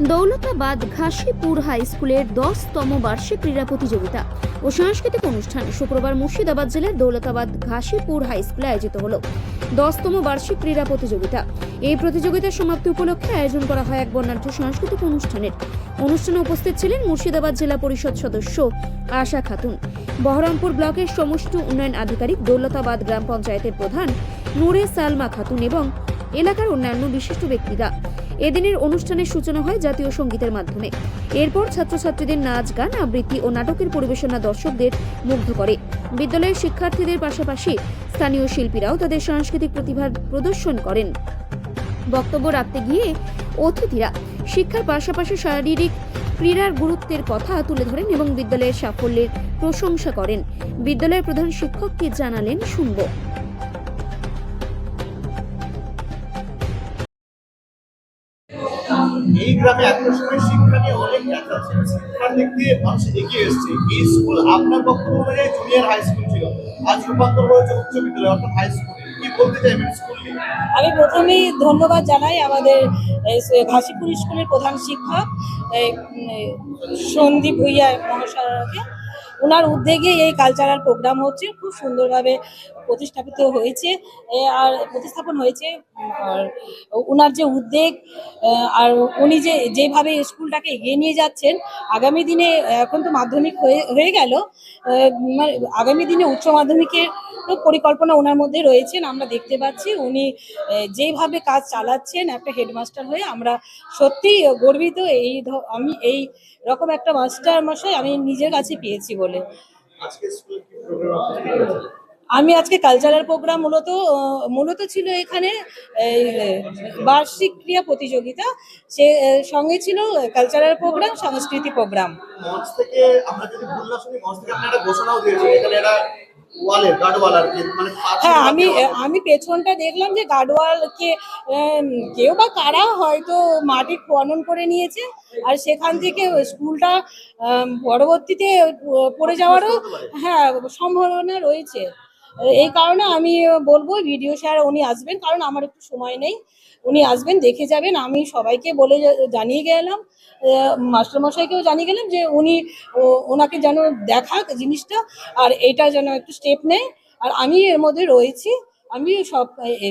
Daulatabad ঘাসিপুর high স্কুলের 10তম বার্ষিক ক্রীড়া প্রতিযোগিতা ও সাংস্কৃতিক অনুষ্ঠান শুক্রবার মুর্শিদাবাদ জেলার দৌলতাবাদ ঘাসিপুর হাই স্কুলে আয়োজিত হলো। 10তম বার্ষিক ক্রীড়া প্রতিযোগিতা। এই প্রতিযোগিতার সমাপ্তি উপলক্ষে আয়োজন করা হয় এক বর্ণাঢ্য সাংস্কৃতিক অনুষ্ঠানে উপস্থিত ছিলেন মুর্শিদাবাদ জেলা পরিষদ সদস্য আশা খাতুন, বহরমপুর ব্লকের সমষ্টি উন্নয়ন আধিকারিক, দৌলতাবাদ গ্রাম পঞ্চায়েতের প্রধান নূরে সালমা খাতুন এবং এলাকার অন্যান্য বিশিষ্ট ব্যক্তিরা। এদিনের অনুষ্ঠানের সূচনা হয় জাতীয় সঙ্গীতের মাধ্যমে। এরপর ছাত্রছাত্রীদের নাচ, গান, আবৃত্তি ও নাটকের পরিবেশনা দর্শকদের মুগ্ধ করে। বিদ্যালয়ের শিক্ষার্থীদের পাশাপাশি স্থানীয় শিল্পীরাও তাদের সাংস্কৃতিক প্রতিভা প্রদর্শন করেন। বক্তব্য রাখতে গিয়ে অতিথিরা শিক্ষার পাশাপাশি শারীরিক ক্রীড়ার গুরুত্বের কথা তুলে ধরেন এবং বিদ্যালয়ের সাফল্যের প্রশংসা করেন। বিদ্যালয়ের প্রধান শিক্ষক কি জানালেন শুনব। এই গ্রামে একটা সময় শিক্ষা নিয়ে অনেক ব্যথা ছিল, শিক্ষার দিক দিয়ে মানুষ এগিয়ে এসছে। এই স্কুল আপনার বক্তব্য অনুযায়ী জুনিয়র হাই স্কুল ছিল, আজ রূপান্তর হয়েছে উচ্চ বিদ্যালয় অর্থাৎ হাই স্কুল। কি বলতে চাইবেন স্কুল নিয়ে? আমি প্রথমেই ধন্যবাদ জানাই আমাদের ঘাসিপুর স্কুলের প্রধান শিক্ষক সন্দীপ ভুইয়া মহাশয়কে। ওনার উদ্যোগে এই কালচারাল প্রোগ্রাম হচ্ছে, খুব সুন্দরভাবে প্রতিস্থাপন হয়েছে। আর ওনার যে উদ্যোগ আর উনি যেভাবে স্কুলটাকে এগিয়ে নিয়ে যাচ্ছেন, আগামী দিনে এখন তো মাধ্যমিক হয়ে গেল, মানে আগামী দিনে উচ্চ মাধ্যমিকের পরিকল্পনা ওনার মধ্যে রয়েছেন। আমরা দেখতে পাচ্ছি উনি যেভাবে কাজ চালাচ্ছেন একটা হেডমাস্টার হয়ে, আমরা সত্যি গর্বিত। আমি এই রকম একটা মাস্টার মশাই আমি নিজের কাছে পেয়েছি বলে। আমি আজকে কালচারাল প্রোগ্রাম মূলত ছিল এখানে বার্ষিক ক্রীড়া প্রতিযোগিতা, সে সঙ্গে ছিল কালচারাল প্রোগ্রাম, সাংস্কৃতিক প্রোগ্রাম। মঞ্চ থেকে আমরা যদি ভুল না শুনি, মঞ্চ থেকে আপনারা ঘোষণাও দিয়েছেন এখানে এরা ওয়ালের গার্ডওয়াল আর কি, মানে হ্যাঁ, আমি পেছনটা দেখলাম যে গার্ডওয়ালকে কেউ বা কারা হয়তো মাটি খনন করে নিয়েছে, আর সেখান থেকে স্কুলটা পরবর্তীতে পড়ে যাওয়ারও সম্ভাবনা রয়েছে। এই কারণে আমি বলবো ভিডিও স্যার উনি আসবেন, কারণ আমার একটু সময় নেই, উনি আসবেন, দেখে যাবেন। আমি সবাইকে জানিয়ে গেলাম, মাস্টারমশাইকেও জানিয়ে গেলাম যে ওনাকে যেন দেখাক জিনিসটা, আর এটা যেন একটু স্টেপ নেয়। আর আমি এর মধ্যে রয়েছি, আমি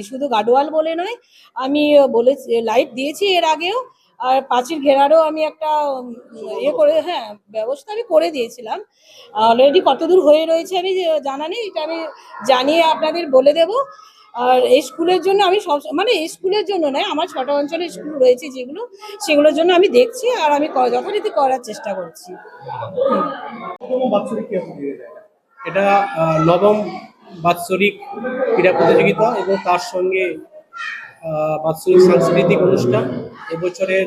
শুধু গার্ডওয়াল বলে নয়, আমি বলেছি লাইট দিয়েছি এর আগেও, আর পাঁচিল ঘেরারও আমি একটা ব্যবস্থা আমি করে দিয়েছিলাম। অলরেডি কতদূর হয়ে রয়েছে আমি জানা নেই, এটা আমি জানিয়ে আপনাদের বলে দেব। আর এই স্কুলের জন্য আমি এই স্কুলের জন্য নয়, আমার 6টা অঞ্চলের স্কুল রয়েছে সেগুলোর জন্য আমি দেখছি, আর আমি যথারীতি করার চেষ্টা করছি। এটা 9ম বাৎসরিক ক্রীড়া প্রতিযোগিতা এবং তার সঙ্গে বাৎসরিক সাংস্কৃতিক অনুষ্ঠান। এবছরের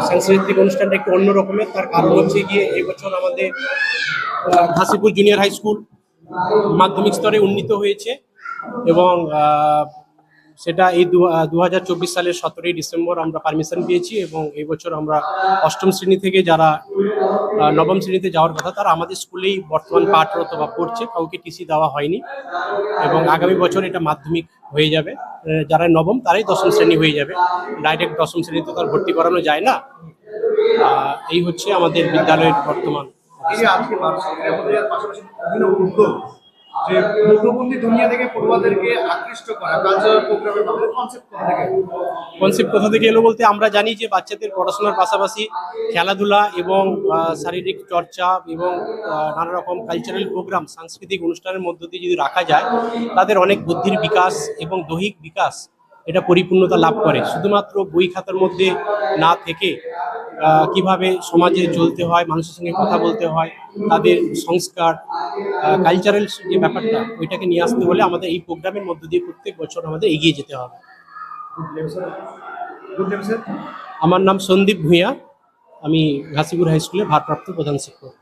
সাংস্কৃতিক অনুষ্ঠানটা একটু অন্য রকমের, তার কারণ হচ্ছে গিয়ে এবছর আমাদের ঘাসিপুর জুনিয়র হাই স্কুল মাধ্যমিক স্তরে উন্নীত হয়েছে এবং সেটা এই 2024 সালের 17ই ডিসেম্বর আমরা পারমিশন পেয়েছি, এবং এই বছর আমরা 8ম শ্রেণী থেকে যারা 9ম শ্রেণীতে যাওয়ার কথা তারা আমাদের স্কুলেই বর্তমান পাঠরত বা পড়ছে, কাউকে টিসি দেওয়া হয়নি। এবং আগামী বছর এটা মাধ্যমিক হয়ে যাবে, যারা 9ম তারাই 10ম শ্রেণী হয়ে যাবে, ডাইরেক্ট 10ম শ্রেণীতে তার ভর্তি করানো যায় না। এই হচ্ছে আমাদের বিদ্যালয়ের বর্তমান। যে মুঠোবন্দি দুনিয়া থেকে পড়ুয়াদেরকে আকৃষ্ট করা কালচারাল প্রোগ্রামের মধ্যে কনসেপ্ট কোথা থেকে এলো বলতে, আমরা জানি যে বাচ্চাদের পড়াশোনার পাশাপাশি খেলাধুলা এবং শারীরিক চর্চা এবং নানা রকম কালচারাল প্রোগ্রাম, সাংস্কৃতিক অনুষ্ঠানের মধ্য দিয়ে যদি রাখা যায়, তাদের অনেক বুদ্ধির বিকাশ এবং দৈহিক বিকাশ এটা পরিপূর্ণতা লাভ করে। শুধুমাত্র বই খাতার মধ্যে না থেকে কিভাবে সমাজে চলতে হয়, মানুষের সঙ্গে কথা বলতে হয়, তাদের সংস্কার, কালচারাল যে ব্যাপারটা ওইটাকে নিয়ে আসতে হলে আমাদের এই প্রোগ্রামের মধ্য দিয়ে প্রত্যেক বছর আমাদের এগিয়ে যেতে হবে। আমার নাম সন্দীপ ভুঁইয়া, আমি ঘাসিপুর হাই স্কুলের ভারপ্রাপ্ত প্রধান শিক্ষক।